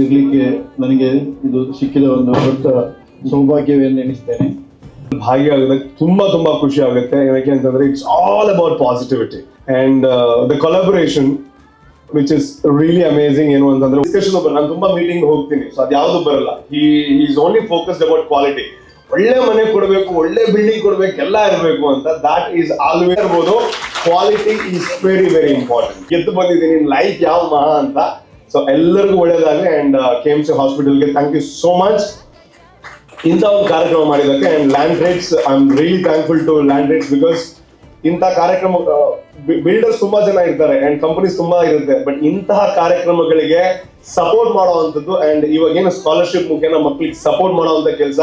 ಇರ್ಲಿಕ್ಕೆ ನನಗೆ ಇದು ಸಿಕ್ಕಿದ ಒಂದು ದೊಡ್ಡ ಸೌಭಾಗ್ಯವೆಂದು ಎಣಿಸ್ತೇನೆ. ಭಾಗಿಯಾಗೋದಕ್ಕೆ ತುಂಬಾ ಖುಷಿ ಆಗುತ್ತೆ. ಯಾಕೆ ಅಂತಂದ್ರೆ it's all about positivity and the collaboration which is really amazing. ಏನು ಅಂತಂದ್ರೆ ಡಿಸ್ಕಷನ್ ನಾನು ತುಂಬಾ ಮೀಟಿಂಗ್ ಹೋಗ್ತೀನಿ, ಸೊ ಅದು ಯಾವ್ದು ಬರಲ್ಲ. Is only focused about quality. ಒಳ್ಳೆ ಮನೆ ಕೊಡಬೇಕು, ಒಳ್ಳೆ ಬಿಲ್ಡಿಂಗ್ ಕೊಡ್ಬೇಕು, ಎಲ್ಲ ಇರಬೇಕು ಅಂತ. ದಟ್ ಈಸ್ ಆಲ್ವೇಸ್ ಇರ್ಬೋದು. Quality is very important. ಗೆದ್ದು ಬಂದಿದ್ದೀನಿ, ಲೈಫ್ ಯಾವ ಮಹಾ ಅಂತ. ಸೊ ಎಲ್ಲರಿಗೂ ಒಳ್ಳೇದಾಗಲಿ ಅಂಡ್ KMC ಹಾಸ್ಪಿಟಲ್ಗೆ ಥ್ಯಾಂಕ್ ಯು ಸೋ ಮಚ್ ಇಂಥ ಒಂದು ಕಾರ್ಯಕ್ರಮ ಮಾಡಿದ್ದಕ್ಕೆ. And land rates, I am really thankful to land rates because ಇಂಥ ಕಾರ್ಯಕ್ರಮ ಬಿಲ್ಡರ್ಸ್ ತುಂಬಾ ಜನ ಇರ್ತಾರೆ ಅಂಡ್ ಕಂಪನೀಸ್ ತುಂಬಾ ಇರುತ್ತೆ, ಬಟ್ ಇಂತಹ ಕಾರ್ಯಕ್ರಮಗಳಿಗೆ ಸಪೋರ್ಟ್ ಮಾಡುವಂಥದ್ದು ಅಂಡ್ ಇವಾಗೇನು ಸ್ಕಾಲರ್ಶಿಪ್ ಮುಖೇನ ಮಕ್ಕಳಿಗೆ ಸಪೋರ್ಟ್ ಮಾಡುವಂತ ಕೆಲಸ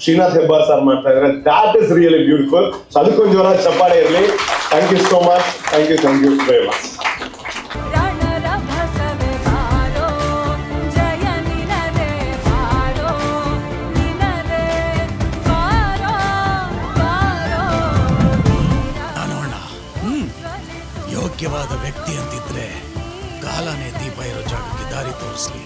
ಶ್ರೀನಾಥ್ ಹೆಬ್ಬಾರ್ ಸರ್ ಮಾಡ್ತಾ ಇದ್ದಾರೆ. That is really beautiful. So ಅದಕ್ಕೊಂದು ಜೋರ ಚಪ್ಪಾಳೆ ಇರಲಿ. Thank you so much. Thank you very much. ಯೋಗ್ಯವಾದ ವ್ಯಕ್ತಿ ಅಂತಿದ್ರೆ ಕಾಲನೇ ದೀಪ ಇರೋ ಜಾಗಕ್ಕೆ ದಾರಿ ತೋರಿಸ್ಲಿ.